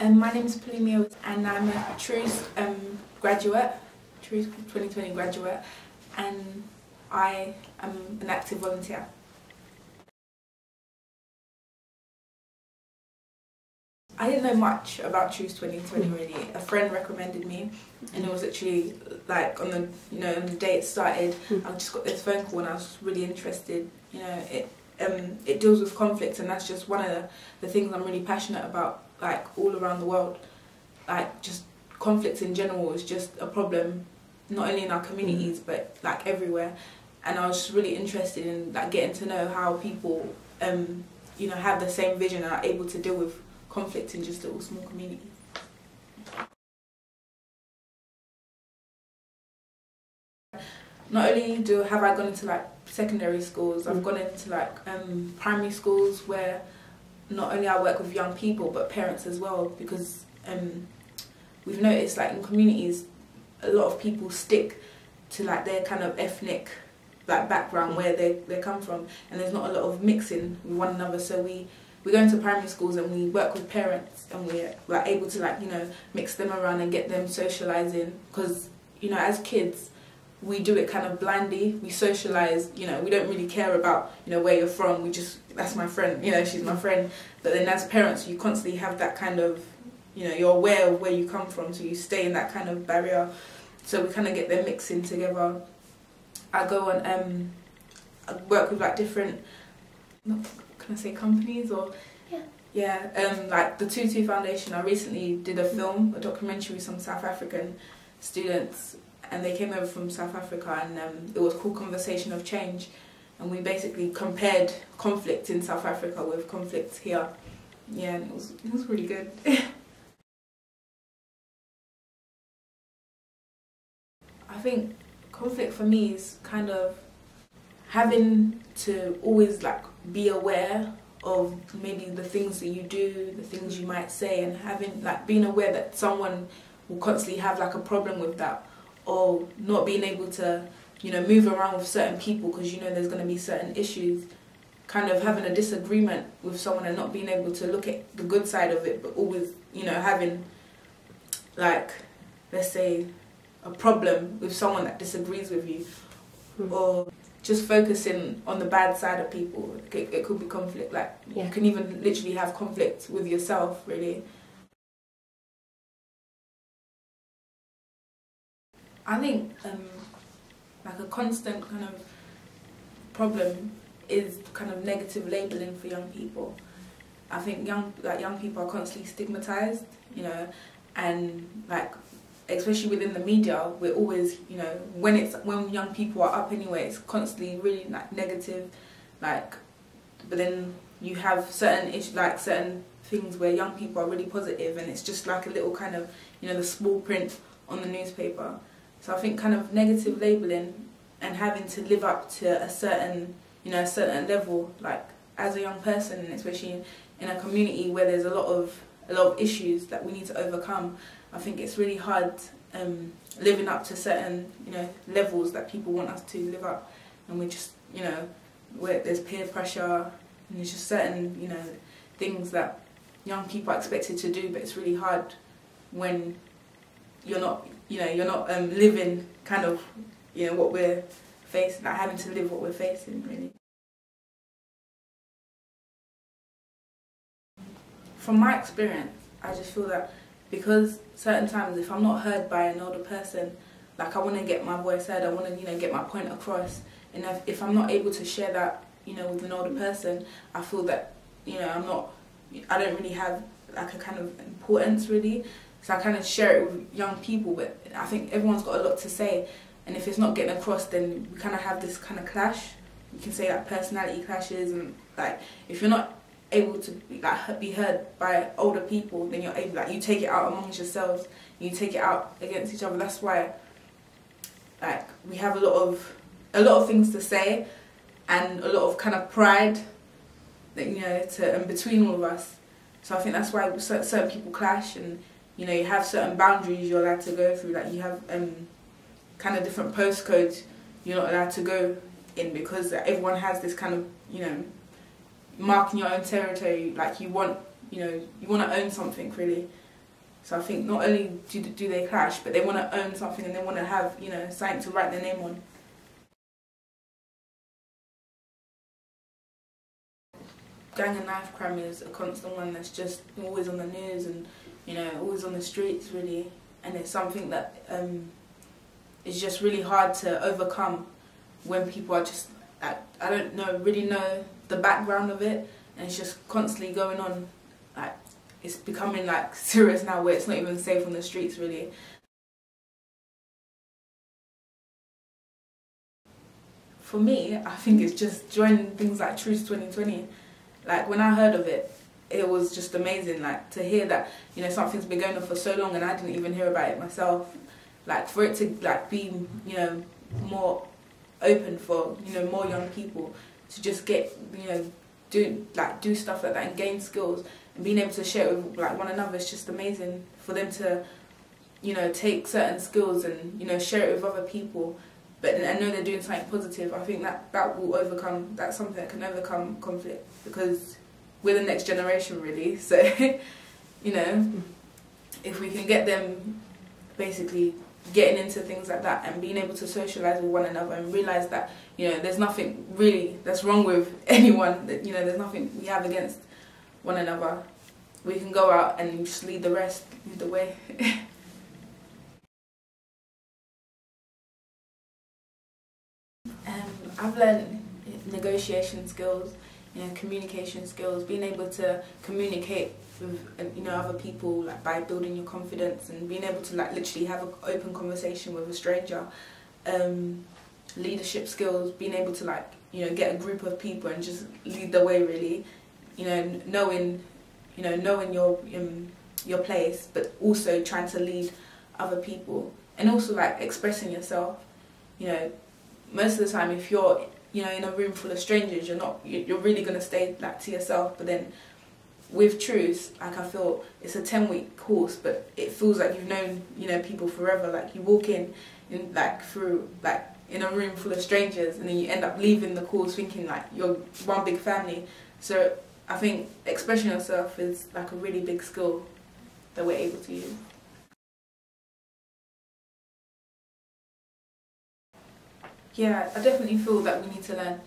My name is Pelumi and I'm a Truce graduate, Truce 2020 graduate, and I am an active volunteer. I didn't know much about Truce 2020 really. A friend recommended me, and it was actually like on the on the day it started, I just got this phone call and I was really interested. It deals with conflict, and that's just one of the things I'm really passionate about. Like all around the world, like just conflict in general is just a problem, not only in our communities but like everywhere. And I was just really interested in like getting to know how people have the same vision and are able to deal with conflict in just little small communities. Not only have I gone into like secondary schools, I've gone into like primary schools where not only I work with young people but parents as well, because we've noticed like in communities a lot of people stick to like their kind of ethnic like background where they come from, and there's not a lot of mixing with one another. So we go into primary schools and we work with parents, and we're like able to like mix them around and get them socializing, because as kids we do it kind of blindly. We socialize, we don't really care about where you're from. We just, that's my friend, she's my friend. But then as parents you constantly have that kind of, you're aware of where you come from, so you stay in that kind of barrier. So we kind of get them mixing together. I go on I work with like different, can I say companies or like the Tutu Foundation. I recently did a film, a documentary with some South African students, and they came over from South Africa, and it was called Conversation of Change, and we basically compared conflict in South Africa with conflict here. Yeah, and it was really good. I think conflict for me is kind of having to always like be aware of maybe the things that you do, the things you might say, and having like being aware that someone will constantly have like a problem with that, or not being able to move around with certain people because there's going to be certain issues, kind of having a disagreement with someone and not being able to look at the good side of it, but always having like, let's say, a problem with someone that disagrees with you, or just focusing on the bad side of people. It could be conflict, like you can even literally have conflict with yourself really. I think like a constant kind of problem is kind of negative labelling for young people. I think young people are constantly stigmatized, and like especially within the media, we're always when young people are up anyway, it's constantly really like negative, like. But then you have certain issues, like certain things where young people are really positive, and it's just like a little kind of the small print on the newspaper. So I think kind of negative labelling and having to live up to a certain level, like as a young person, and especially in a community where there's a lot of issues that we need to overcome. I think it's really hard living up to certain levels that people want us to live up, and we just where there's peer pressure, and there's just certain things that young people are expected to do, but it's really hard when you're not living kind of what we're facing, like having to live what we're facing really. From my experience, I just feel that because certain times if I'm not heard by an older person, like I want to get my voice heard, I want to get my point across, and if I'm not able to share that with an older person, I feel that I don't really have like a kind of importance really. So I kind of share it with young people, but I think everyone's got a lot to say, and if it's not getting across, then we kind of have this kind of clash. You can say like personality clashes, and like if you're not able to like be heard by older people, then you're able, like you take it out amongst yourselves, you take it out against each other. That's why like we have a lot of things to say, and a lot of kind of pride that between all of us. So I think that's why certain people clash, and you have certain boundaries you're allowed to go through. Like you have kind of different postcodes you're not allowed to go in, because everyone has this kind of marking your own territory. Like you want to own something really, So I think not only do they clash, but they want to own something and they want to have, you know, something to write their name on. Gang and knife crime is a constant one that's just always on the news and, you know, always on the streets really. And it's something that is just really hard to overcome when people are just, I don't really know the background of it, and it's just constantly going on. Like, it's becoming like serious now where it's not even safe on the streets really. For me, I think it's just joining things like Truce 2020. Like, when I heard of it, it was just amazing, like, to hear that, you know, something's been going on for so long and I didn't even hear about it myself. Like, for it to, like, be, you know, more open for, you know, more young people to just get, you know, do stuff like that and gain skills and being able to share it with, like, one another is just amazing. For them to, you know, take certain skills and, you know, share it with other people, but I know they're doing something positive. I think that will overcome, that's something that can overcome conflict, because we're the next generation really. So, you know, if we can get them basically getting into things like that and being able to socialise with one another and realise that, you know, there's nothing really that's wrong with anyone, that, you know, there's nothing we have against one another, we can go out and just lead the way. I've learned negotiation skills, you know, communication skills, being able to communicate with, you know, other people, like, by building your confidence and being able to, like, literally have an open conversation with a stranger. Leadership skills, being able to, like, you know, get a group of people and just lead the way really. You know, knowing your place, but also trying to lead other people, and also, like, expressing yourself. You know, most of the time, if you're, you know, in a room full of strangers, you're really gonna stay, like, to yourself. But then with Truce, like, I feel it's a 10-week course, but it feels like you've known, you know, people forever. Like, you walk in like, through, like, in a room full of strangers, and then you end up leaving the course thinking like you're one big family. So I think expressing yourself is, like, a really big skill that we're able to use. Yeah, I definitely feel that we need to learn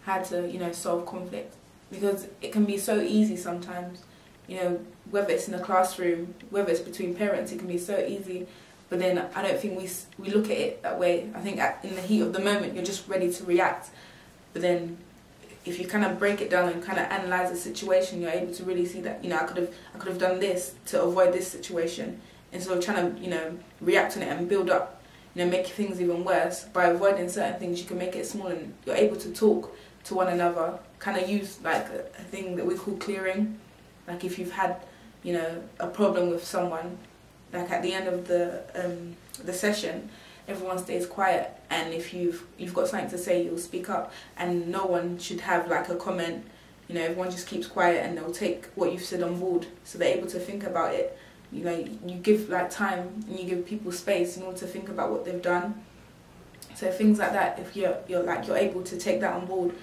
how to, you know, solve conflict, because it can be so easy sometimes, you know, whether it's in a classroom, whether it's between parents, it can be so easy. But then I don't think we look at it that way. I think in the heat of the moment, you're just ready to react. But then if you kind of break it down and kind of analyse the situation, you're able to really see that, you know, I could have done this to avoid this situation, instead of trying to, you know, react on it and build up, you know, make things even worse. By avoiding certain things, you can make it small, and you're able to talk to one another, kind of use, like, a thing that we call clearing. Like, if you've had, you know, a problem with someone, like, at the end of the session, everyone stays quiet, and if you've got something to say, you'll speak up, and no one should have, like, a comment. You know, everyone just keeps quiet and they'll take what you've said on board, so they're able to think about it. You know, you give, like, time and you give people space in order to think about what they've done. So things like that, if you're able to take that on board.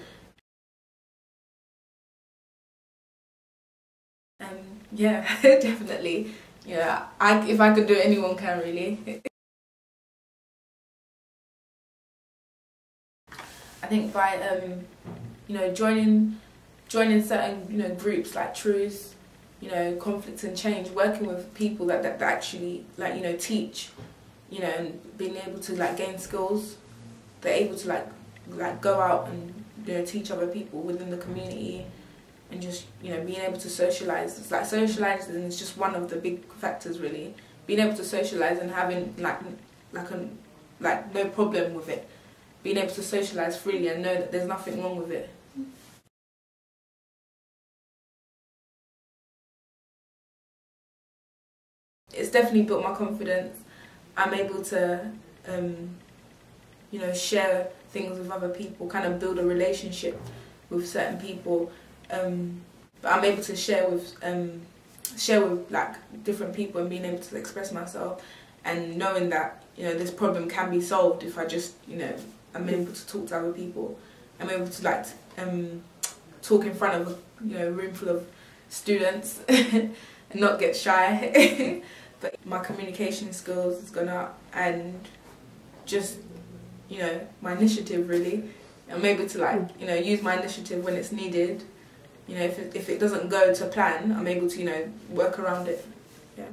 Yeah, definitely. Yeah, if I could do it, anyone can really. I think by you know, joining certain, you know, groups like Truce, you know, Conflict and Change, working with people that actually, like, you know, teach, you know, and being able to, like, gain skills, they're able to like go out and, you know, teach other people within the community, and just, you know, being able to socialise. It's like socialising is just one of the big factors really. Being able to socialise and having like no problem with it. Being able to socialise freely and know that there's nothing wrong with it. It's definitely built my confidence. I'm able to, you know, share things with other people, kind of build a relationship with certain people. But I'm able to share with like, different people, and being able to express myself, and knowing that, you know, this problem can be solved if I just, you know, I'm able to talk to other people. I'm able to, like, talk in front of a, you know, room full of students. and not get shy. But my communication skills has gone up, and just, you know, my initiative really. I'm able to, like, you know, use my initiative when it's needed. You know, if it doesn't go to plan, I'm able to, you know, work around it. Yeah.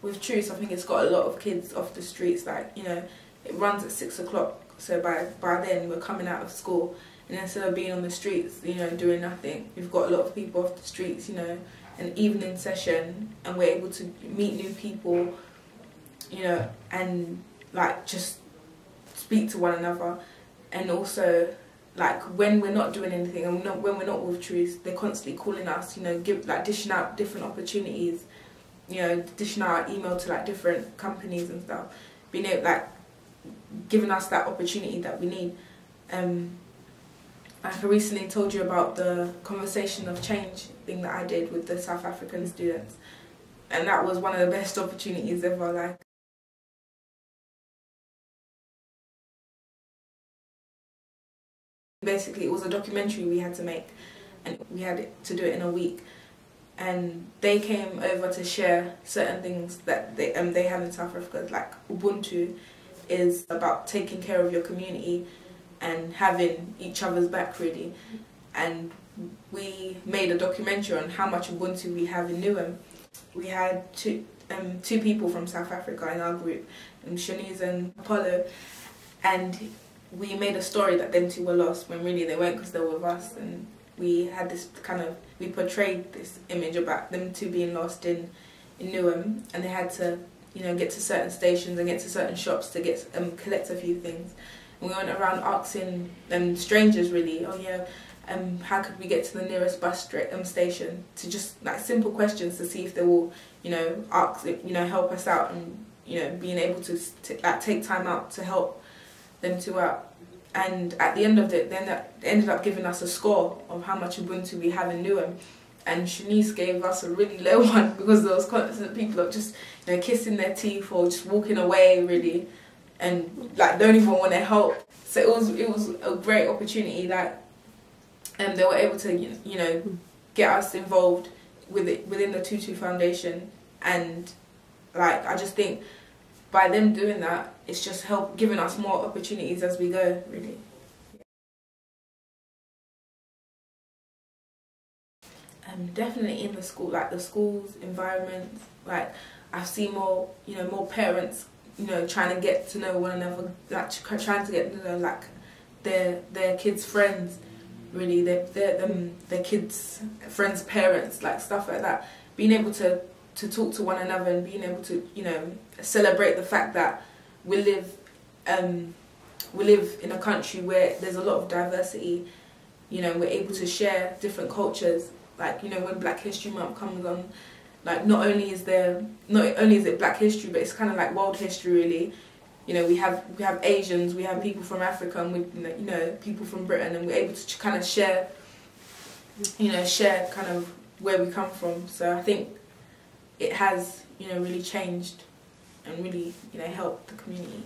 With Truce, I think it's got a lot of kids off the streets. Like, you know, it runs at 6 o'clock, so by then we're coming out of school, and instead of being on the streets, you know, doing nothing, we've got a lot of people off the streets, you know, an evening session, and we're able to meet new people, you know, and like just speak to one another. And also, like, when we're not doing anything and when we're not with Truce, they're constantly calling us, you know, dishing out different opportunities, you know, dishing out our email to like different companies and stuff, being able, like, giving us that opportunity that we need. I recently told you about the conversation of change thing that I did with the South African students, and that was one of the best opportunities ever. Like, basically, it was a documentary we had to make, and we had to do it in a week. And they came over to share certain things that they have in South Africa. Like, Ubuntu is about taking care of your community and having each other's back, really. And we made a documentary on how much Ubuntu we have in Newham. We had two people from South Africa in our group, Shanice and Apollo, and we made a story that them two were lost when really they weren't, because they were with us. And we had this kind of, we portrayed this image about them two being lost in Newham, and they had to, you know, get to certain stations and get to certain shops to get collect a few things. And we went around asking strangers, really, oh yeah, how could we get to the nearest bus station, to just like simple questions to see if they will, you know, help us out, and, you know, being able to like, take time out to help them two out. And at the end of it, then that ended up giving us a score of how much Ubuntu we have in Newham. And Shanice gave us a really low one, because there was constant people that just, you know, kissing their teeth or just walking away, really, and like don't even want to help. So it was a great opportunity. Like, they were able to, you know, get us involved with it within the Tutu Foundation. And like, I just think by them doing that, it's just giving us more opportunities as we go, really. Definitely in the school, like the school's environment. Like, I've seen more, you know, more parents, you know, trying to get to know one another, like trying to get to know like their kids' friends, really, their kids' friends' parents, like stuff like that. Being able to talk to one another, and being able to, you know, celebrate the fact that we live in a country where there's a lot of diversity. You know, we're able to share different cultures. Like, you know, when Black History Month comes on, like, not only is it Black History, but it's kind of like world history, really. You know, we have Asians, we have people from Africa, and we, you know, people from Britain, and we're able to kind of share kind of where we come from. So I think it has, you know, really changed and really, you know, helped the community.